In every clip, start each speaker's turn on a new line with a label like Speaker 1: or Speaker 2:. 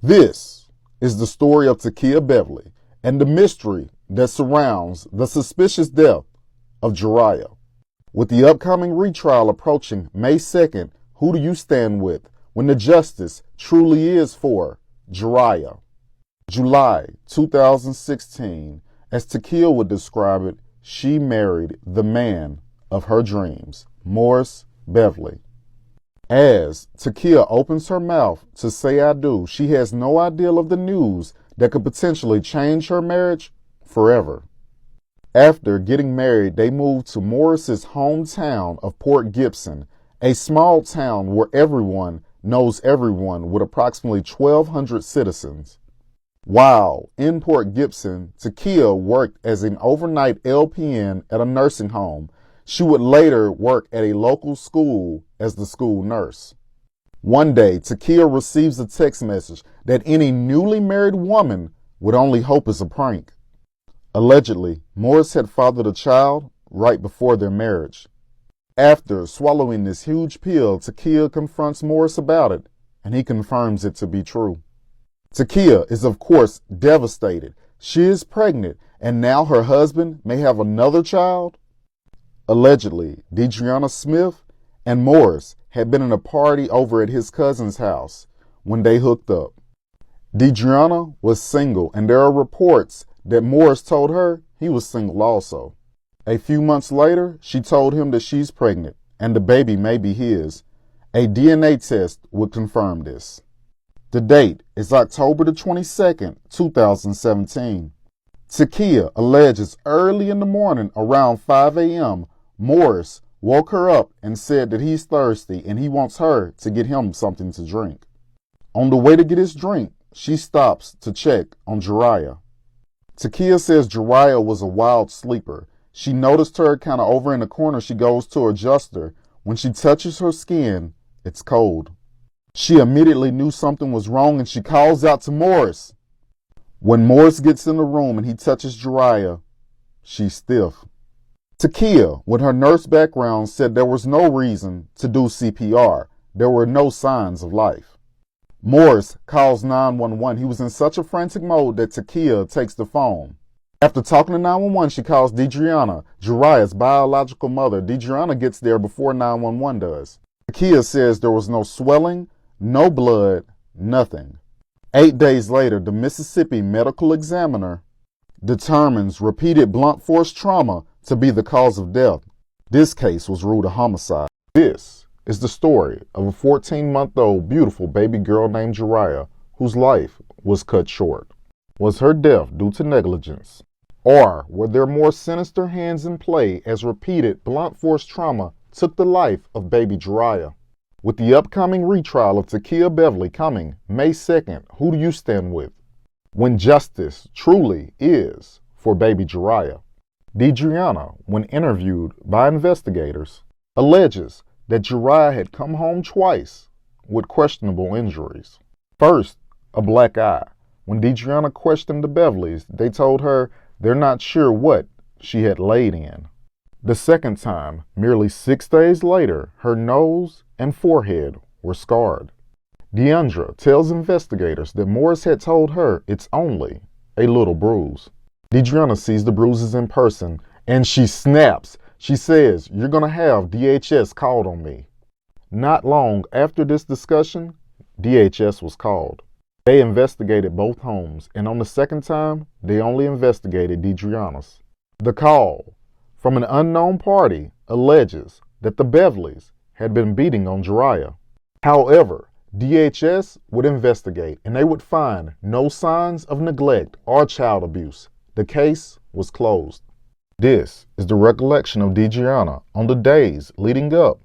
Speaker 1: This is the story of Takia Bevily and the mystery that surrounds the suspicious death of JURAYAH. With the upcoming retrial approaching May 2nd, who do you stand with when the justice truly is for JURAYAH? July 2016, as Takia would describe it, she married the man of her dreams, Morris Bevily. As Takia opens her mouth to say I do, she has no idea of the news that could potentially change her marriage forever. After getting married, they moved to Morris's hometown of Port Gibson, a small town where everyone knows everyone with approximately 1,200 citizens. While in Port Gibson, Takia worked as an overnight LPN at a nursing home. She would later work at a local school as the school nurse. One day, Takia receives a text message that any newly married woman would only hope is a prank. Allegedly, Morris had fathered a child right before their marriage. After swallowing this huge pill, Takia confronts Morris about it, and he confirms it to be true. Takia is, of course, devastated. She is pregnant, and now her husband may have another child? Allegedly, Deidreana Smith and Morris had been in a party over at his cousin's house when they hooked up. Deidreana was single, and there are reports that Morris told her he was single also. A few months later, she told him that she's pregnant and the baby may be his. A DNA test would confirm this. The date is October the 22nd, 2017. Takia alleges early in the morning around 5 a.m., Morris woke her up and said that he's thirsty and he wants her to get him something to drink. On the way to get his drink, she stops to check on JURAYAH. Takia says JURAYAH was a wild sleeper. She noticed her kind of over in the corner. She goes to adjust her. When she touches her skin, it's cold. She immediately knew something was wrong and she calls out to Morris. When Morris gets in the room and he touches JURAYAH, she's stiff. Takia, with her nurse background, said there was no reason to do CPR. There were no signs of life. Morris calls 911. He was in such a frantic mode that Takia takes the phone. After talking to 911, she calls Deidreana, JURAYAH's biological mother. Deidreana gets there before 911 does. Takia says there was no swelling, no blood, nothing. 8 days later, the Mississippi medical examiner determines repeated blunt force trauma to be the cause of death. This case was ruled a homicide. This is the story of a 14-month-old beautiful baby girl named JURAYAH, whose life was cut short. Was her death due to negligence? Or were there more sinister hands in play as repeated blunt force trauma took the life of baby JURAYAH? With the upcoming retrial of Takia Bevily coming May 2nd, who do you stand with when justice truly is for baby JURAYAH? Deidreana, when interviewed by investigators, alleges that JURAYAH had come home twice with questionable injuries. First, a black eye. When Deidreana questioned the Bevilys, they told her they're not sure what she had laid in. The second time, merely 6 days later, her nose and forehead were scarred. Deandra tells investigators that Morris had told her it's only a little bruise. Deidreana sees the bruises in person and she snaps. She says, "You're going to have DHS called on me." Not long after this discussion, DHS was called. They investigated both homes, and on the second time, they only investigated Deidreana's. The call from an unknown party alleges that the Bevilys had been beating on JURAYAH. However, DHS would investigate and they would find no signs of neglect or child abuse. The case was closed. This is the recollection of Deidreana on the days leading up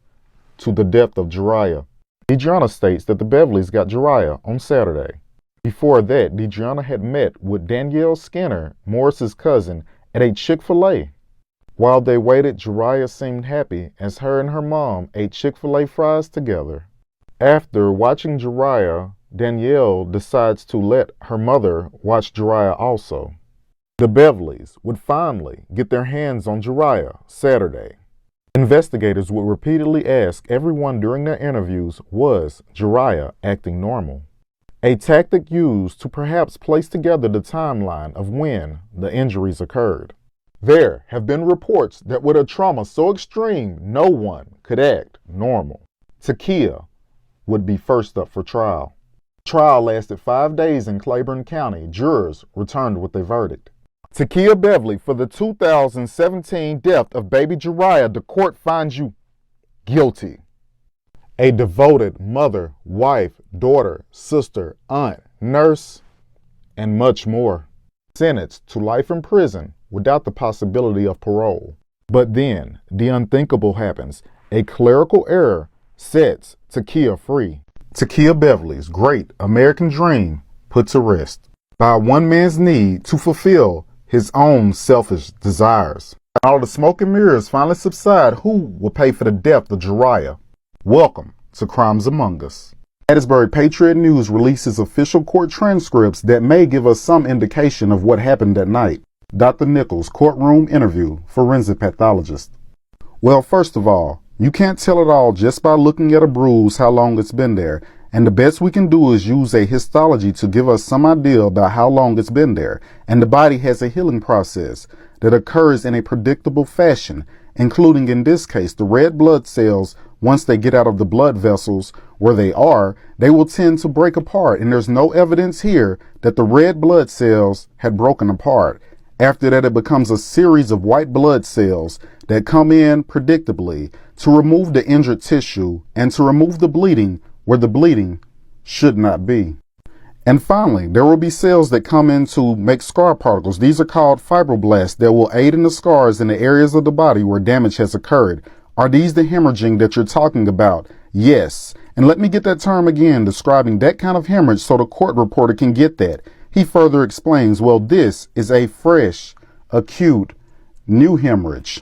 Speaker 1: to the death of JURAYAH. Deidreana states that the Bevilys got JURAYAH on Saturday. Before that, Deidreana had met with Danielle Skinner, Morris's cousin, at a Chick-fil-A. While they waited, JURAYAH seemed happy as her and her mom ate Chick-fil-A fries together. After watching JURAYAH, Danielle decides to let her mother watch JURAYAH also. The Bevilys would finally get their hands on JURAYAH Saturday. Investigators would repeatedly ask everyone during their interviews, was JURAYAH acting normal? a tactic used to perhaps place together the timeline of when the injuries occurred. There have been reports that with a trauma so extreme, no one could act normal. Takia would be first up for trial. Trial lasted 5 days in Claiborne County. Jurors returned with a verdict. Takia Bevily, for the 2017 death of baby JURAYAH, the court finds you guilty. A devoted mother, wife, daughter, sister, aunt, nurse, and much more. Sentenced to life in prison without the possibility of parole. But then, the unthinkable happens. A clerical error sets Takia free. Takia Bevily's great American dream put to rest by one man's need to fulfill his own selfish desires. All the smoke and mirrors finally subside. Who will pay for the death of JURAYAH? Welcome to Crimes Among Us. Hattiesburg Patriot News releases official court transcripts that may give us some indication of what happened that night. Dr. Nichols' courtroom interview, forensic pathologist. Well, first of all, you can't tell it all just by looking at a bruise how long it's been there, and the best we can do is use a histology to give us some idea about how long it's been there, and the body has a healing process that occurs in a predictable fashion, including in this case the red blood cells. Once they get out of the blood vessels where they are, they will tend to break apart, and there's no evidence here that the red blood cells had broken apart. After that, it becomes a series of white blood cells that come in predictably to remove the injured tissue and to remove the bleeding where the bleeding should not be. And finally, there will be cells that come in to make scar particles. These are called fibroblasts that will aid in the scars in the areas of the body where damage has occurred. Are these the hemorrhaging that you're talking about? Yes. And let me get that term again, describing that kind of hemorrhage so the court reporter can get that. He further explains, well, this is a fresh, acute, new hemorrhage.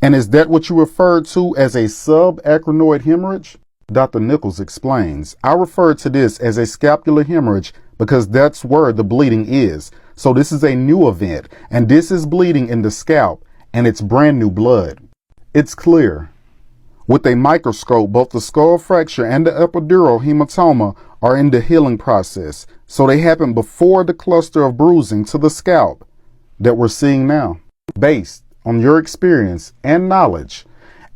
Speaker 1: And is that what you referred to as a subarachnoid hemorrhage? Dr. Nichols explains, I refer to this as a scapular hemorrhage because that's where the bleeding is. So this is a new event, and this is bleeding in the scalp, and it's brand new blood. It's clear. With a microscope, both the skull fracture and the epidural hematoma are in the healing process, so they happen before the cluster of bruising to the scalp that we're seeing now. Based on your experience and knowledge,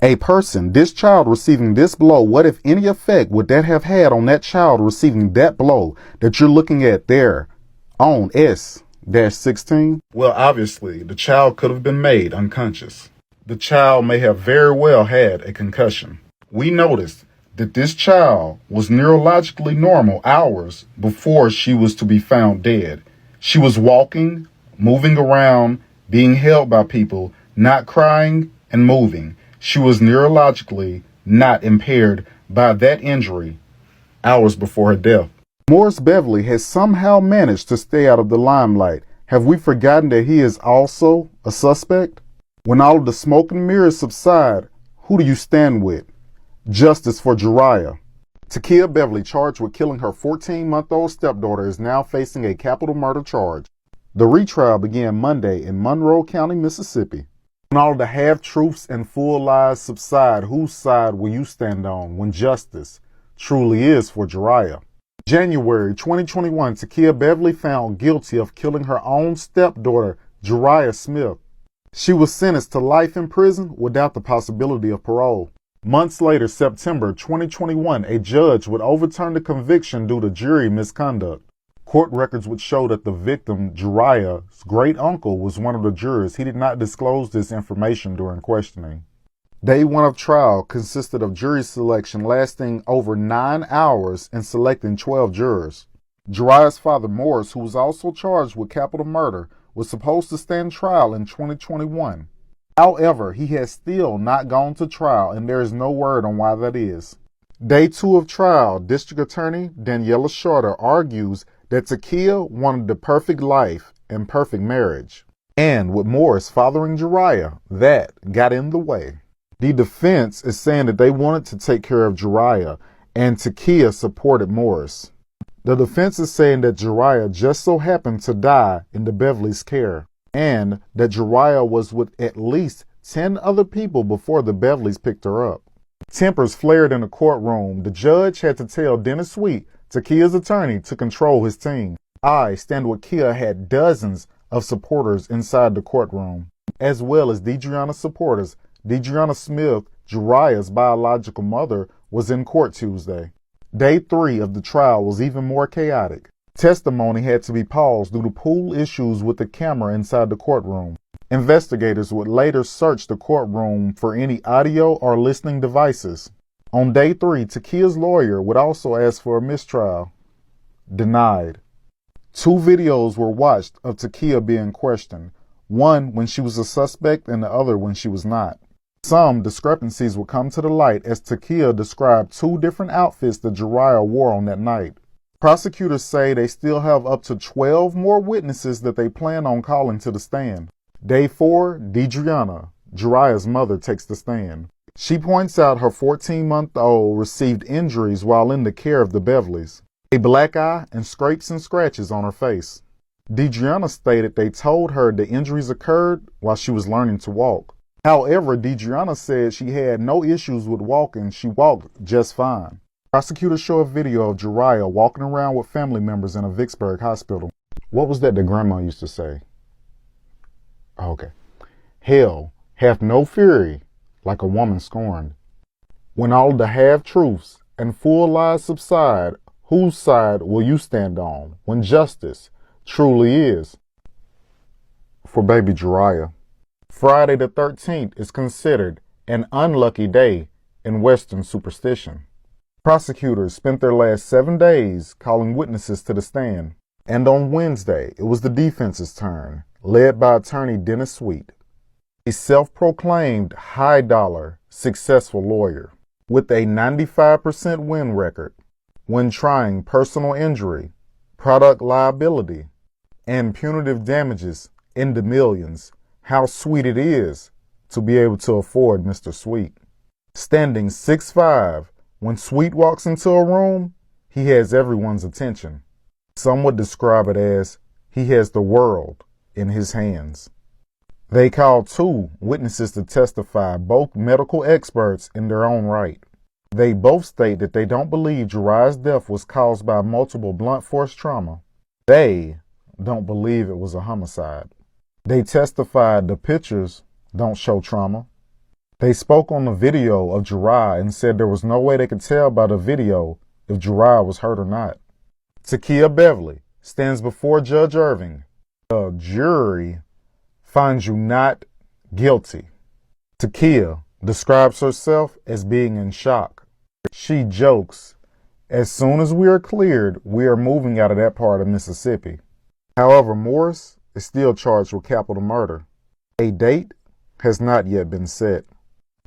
Speaker 1: a person, this child receiving this blow, what if any effect would that have had on that child receiving that blow that you're looking at there on S-16? Well, obviously, the child could have been made unconscious. The child may have very well had a concussion. We noticed that this child was neurologically normal hours before she was to be found dead. She was walking, moving around, being held by people, not crying and moving. She was neurologically not impaired by that injury hours before her death. Morris Bevily has somehow managed to stay out of the limelight. Have we forgotten that he is also a suspect? When all of the smoke and mirrors subside, who do you stand with? Justice for JURAYAH. Takia Bevily, charged with killing her 14-month-old stepdaughter, is now facing a capital murder charge. The retrial began Monday in Monroe County, Mississippi. When all of the half-truths and full lies subside, whose side will you stand on when justice truly is for JURAYAH? January 2021, Takia Bevily found guilty of killing her own stepdaughter, JURAYAH Smith. She was sentenced to life in prison without the possibility of parole. Months later, September 2021, a judge would overturn the conviction due to jury misconduct. Court records would show that the victim, JURAYAH's great uncle, was one of the jurors. He did not disclose this information during questioning. Day one of trial consisted of jury selection lasting over 9 hours and selecting 12 jurors. JURAYAH's father, Morris, who was also charged with capital murder, was supposed to stand trial in 2021. However, he has still not gone to trial, and there is no word on why that is. Day two of trial, District Attorney Daniela Shorter argues that Takia wanted the perfect life and perfect marriage. And with Morris fathering JURAYAH, that got in the way. The defense is saying that they wanted to take care of JURAYAH, and Takia supported Morris. The defense is saying that JURAYAH just so happened to die in the Bevily's care, and that JURAYAH was with at least 10 other people before the Bevilys picked her up. Tempers flared in the courtroom. The judge had to tell Dennis Sweet Takia's attorney to control his team. I, Stanwyck Kia, had dozens of supporters inside the courtroom, as well as Deidreana's supporters. Deidreana Smith, JURAYAH's biological mother, was in court Tuesday. Day 3 of the trial was even more chaotic. Testimony had to be paused due to pool issues with the camera inside the courtroom. Investigators would later search the courtroom for any audio or listening devices. On day 3, Takia's lawyer would also ask for a mistrial. Denied. 2 videos were watched of Takia being questioned, one when she was a suspect and the other when she was not. Some discrepancies would come to the light as Takia described 2 different outfits that JURAYAH wore on that night. Prosecutors say they still have up to 12 more witnesses that they plan on calling to the stand. Day 4, Deidreana, JURAYAH's mother, takes the stand. She points out her 14-month-old received injuries while in the care of the Bevilys. A black eye and scrapes and scratches on her face. Deidreana stated they told her the injuries occurred while she was learning to walk. However, Deidreana said she had no issues with walking. She walked just fine. Prosecutors show a video of JURAYAH walking around with family members in a Vicksburg hospital. What was that grandma used to say? Okay. Hell hath no fury like a woman scorned. When all the half-truths and full lies subside, whose side will you stand on when justice truly is? For baby JURAYAH. Friday the 13th is considered an unlucky day in Western superstition. Prosecutors spent their last 7 days calling witnesses to the stand. And on Wednesday, it was the defense's turn, led by attorney Dennis Sweet, a self-proclaimed high-dollar, successful lawyer with a 95% win record when trying personal injury, product liability, and punitive damages in the millions. How sweet it is to be able to afford Mr. Sweet. Standing 6'5", when Sweet walks into a room, he has everyone's attention. Some would describe it as he has the world in his hands. They called 2 witnesses to testify, both medical experts in their own right. They both state that they don't believe JURAYAH's death was caused by multiple blunt force trauma. They don't believe it was a homicide. They testified the pictures don't show trauma. They spoke on the video of JURAYAH and said there was no way they could tell by the video if JURAYAH was hurt or not. Takia Bevily stands before Judge Irving. The jury finds you not guilty. Takia describes herself as being in shock. She jokes, as soon as we are cleared, we are moving out of that part of Mississippi. However, Morris is still charged with capital murder. A date has not yet been set.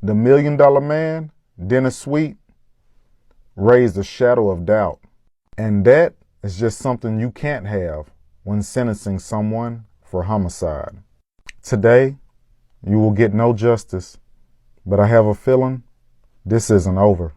Speaker 1: The $1 Million Man, Dennis Sweet, raised a shadow of doubt. And that is just something you can't have when sentencing someone for homicide. Today, you will get no justice, but I have a feeling this isn't over.